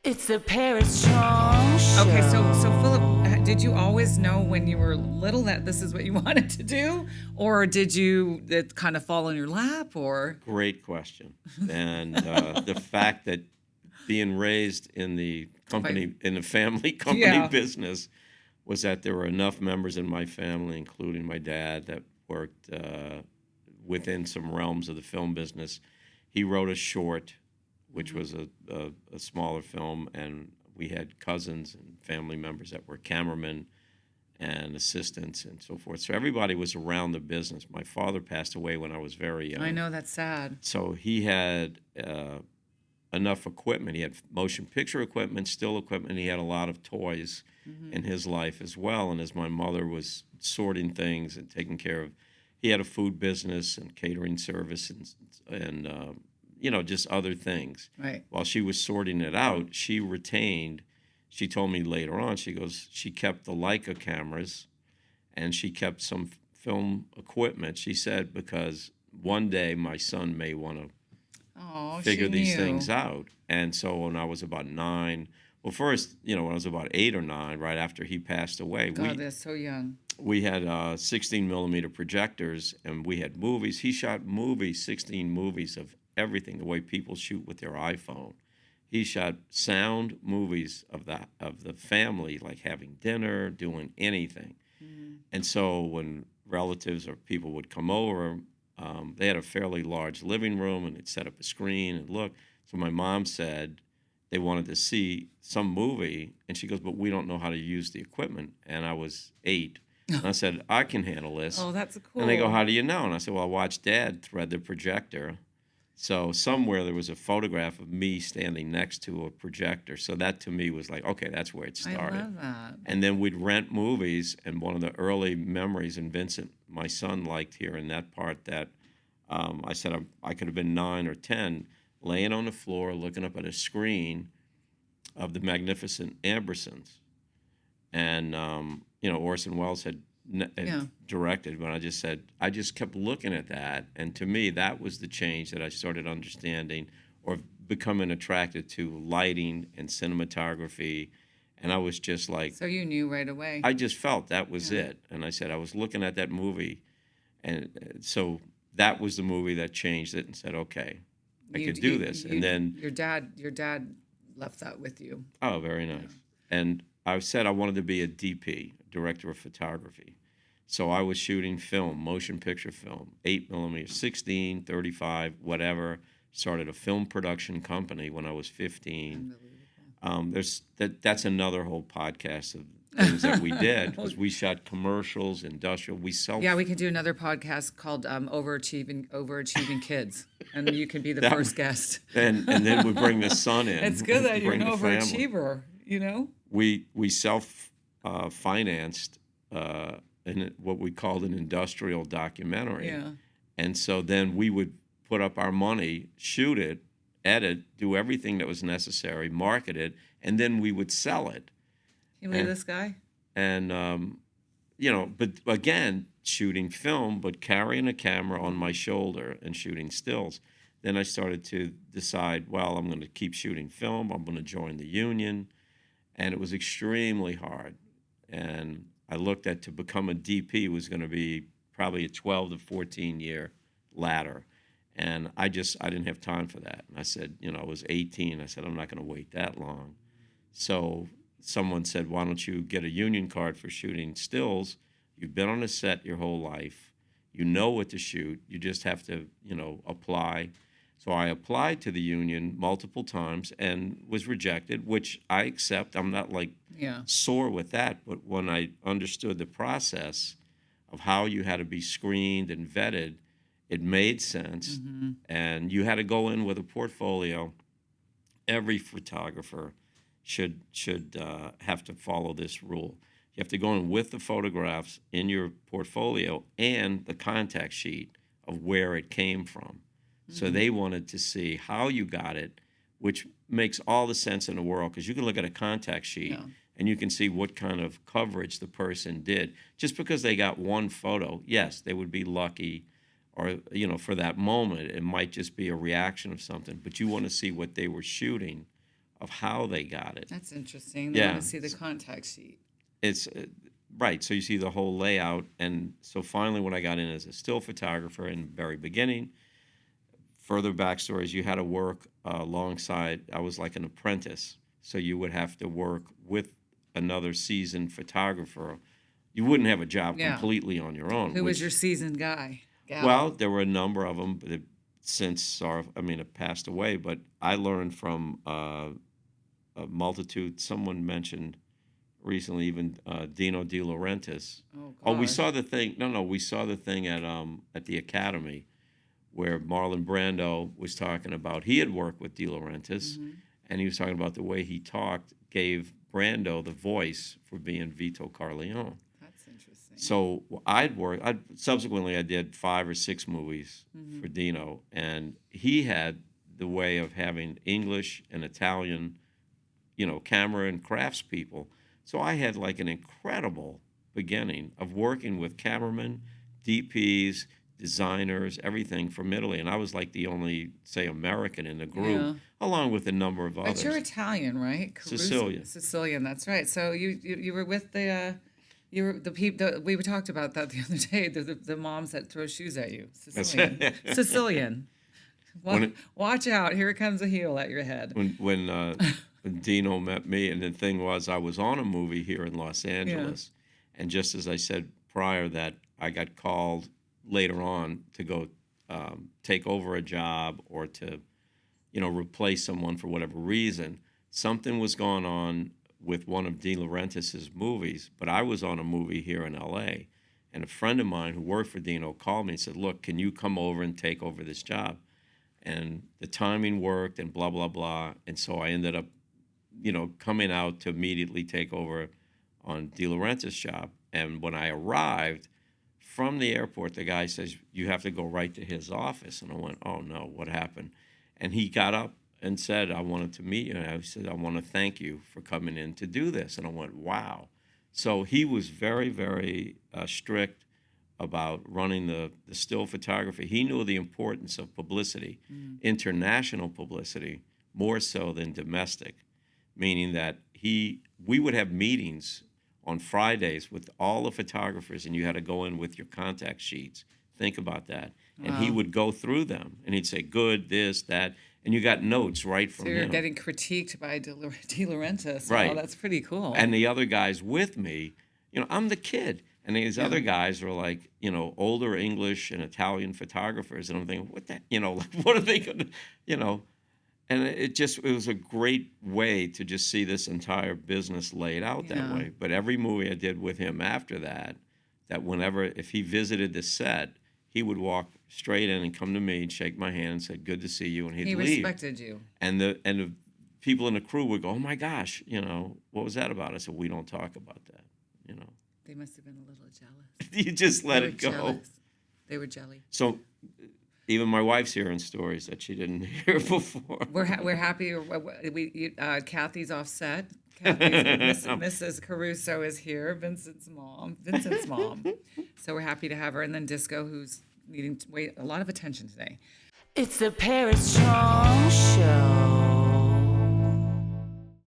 It's the Paris Chong Show. Okay, so Phillip, did you always know when you were little that this is what you wanted to do, or did it kind of fall in your lap, or? Great question. And the fact that being raised in the family company Yeah. business was that there were enough members in my family, including my dad, that worked within some realms of the film business. He wrote a short, which was a smaller film, and we had cousins and family members that were cameramen and assistants and so forth. So everybody was around the business. My father passed away when I was very young. I know, that's sad. So he had enough equipment. He had motion picture equipment, still equipment. He had a lot of toys in his life as well. And as my mother was sorting things and taking care of, he had a food business and catering service and just other things. Right. While she was sorting it out, she told me later on, she kept the Leica cameras and she kept some film equipment, she said, because one day my son may want to figure these things out. And so when I was about 9, well, first, when I was about 8 or 9, right after he passed away, God, they're so young. we had 16 millimeter projectors and we had movies. He shot 16 movies of everything, the way people shoot with their iPhone. He shot sound movies of the family, like having dinner, doing anything. And so when relatives or people would come over, they had a fairly large living room and they'd set up a screen and look. So my mom said they wanted to see some movie, and she goes, but we don't know how to use the equipment. And I was 8. And I said, I can handle this. Oh, that's cool. And they go, how do you know? And I said, well, I watched Dad thread the projector. So somewhere there was a photograph of me standing next to a projector. So that to me was like, okay, that's where it started. I love that. And then we'd rent movies, and one of the early memories, and Vincent, my son, liked hearing that part, that I said I could have been 9 or 10, laying on the floor looking up at a screen of the Magnificent Ambersons. And, Orson Welles had directed, but I just kept looking at that. And to me, that was the change that I started understanding or becoming attracted to lighting and cinematography. And I was just like... So you knew right away. I just felt that was it. And I said, I was looking at that movie. And so that was the movie that changed it and said, okay, I could do this. And then... Your dad left that with you. Oh, very nice. Yeah. And I said I wanted to be a DP, director of photography. So I was shooting film, motion picture film, 8 millimeter, 16, 35, whatever. Started a film production company when I was 15. That's another whole podcast of things that we did, because we shot commercials, industrial. Yeah, we could do another podcast called Overachieving Kids, and you could be the first guest. And then we bring the son in. It's good that you're an overachiever, We self-financed in what we called an industrial documentary. Yeah. And so then we would put up our money, shoot it, edit, do everything that was necessary, market it, and then we would sell it. Can you believe this guy? And, but again, shooting film, but carrying a camera on my shoulder and shooting stills. Then I started to decide, well, I'm going to keep shooting film. I'm going to join the union. And it was extremely hard. And I looked at, to become a DP was going to be probably a 12 to 14 year ladder. And I didn't have time for that. And I said, I was 18. I said, I'm not going to wait that long. So someone said, why don't you get a union card for shooting stills? You've been on a set your whole life. You know what to shoot. You just have to, apply. So I applied to the union multiple times and was rejected, which I accept. I'm not sore with that. But when I understood the process of how you had to be screened and vetted, it made sense. Mm-hmm. And you had to go in with a portfolio. Every photographer should have to follow this rule. You have to go in with the photographs in your portfolio and the contact sheet of where it came from. So they wanted to see how you got it, which makes all the sense in the world, because you can look at a contact sheet and you can see what kind of coverage the person did. Just because they got one photo, yes, they would be lucky, or, for that moment, it might just be a reaction of something, but you want to see what they were shooting of how they got it. That's interesting. They Yeah. want to see the contact sheet. It's right. So you see the whole layout. And so finally, when I got in as a still photographer in the very beginning, further backstories, you had to work alongside, I was like an apprentice. So you would have to work with another seasoned photographer. You wouldn't have a job Yeah. completely on your own. Who was which- your seasoned guy? Gal? Well, there were a number of them that since have passed away, but I learned from a multitude. Someone mentioned recently, even Dino De Laurentiis. Oh, we gosh. saw the thing. No, we saw the thing at the Academy where Marlon Brando was talking about he had worked with De Laurentiis, and he was talking about the way he talked gave Brando the voice for being Vito Corleone. That's interesting. So subsequently I did 5 or 6 movies for Dino, and he had the way of having English and Italian, camera and craftspeople. So I had like an incredible beginning of working with cameramen, DPs, designers, everything from Italy. And I was like the only, say, American in the group, along with a number of others. But you're Italian, right? Sicilian. Sicilian, that's right. So you were with the the people. We talked about that the other day. The moms that throw shoes at you. Sicilian. Sicilian. Watch out! Here comes a heel at your head. When Dino met me, and the thing was, I was on a movie here in Los Angeles, and just as I said prior, that I got called later on to go take over a job or to, replace someone for whatever reason. Something was going on with one of De Laurentiis' movies, but I was on a movie here in L.A., and a friend of mine who worked for Dino called me and said, look, can you come over and take over this job? And the timing worked and blah, blah, blah. And so I ended up, coming out to immediately take over on De Laurentiis' job. And when I arrived from the airport, the guy says, you have to go right to his office. And I went, oh, no, what happened? And he got up and said, I wanted to meet you. And I said, I want to thank you for coming in to do this. And I went, wow. So he was very, very strict about running the still photography. He knew the importance of publicity, international publicity, more so than domestic, meaning that we would have meetings on Fridays with all the photographers, and you had to go in with your contact sheets. Think about that. And he would go through them, and he'd say, good, this, that, and you got notes right from So you're him. getting critiqued by De Laurentiis. Right. Wow, that's pretty cool. And the other guys with me, I'm the kid. And these other guys are like, older English and Italian photographers. And I'm thinking, what that, what are they going to, And it was a great way to just see this entire business laid out that way. But every movie I did with him after that if he visited the set, he would walk straight in and come to me and shake my hand and say, good to see you, and he'd he leave. respected you. And the people in the crew would go, oh my gosh, what was that about? I said, we don't talk about that, They must have been a little jealous. You just let They it were go. jealous. They were jelly. So even my wife's hearing stories that she didn't hear before. We're happy. Kathy's offset. Mrs. Caruso is here. Vincent's mom. So we're happy to have her. And then Disco, who's needing a lot of attention today. It's the Paris Chong Show.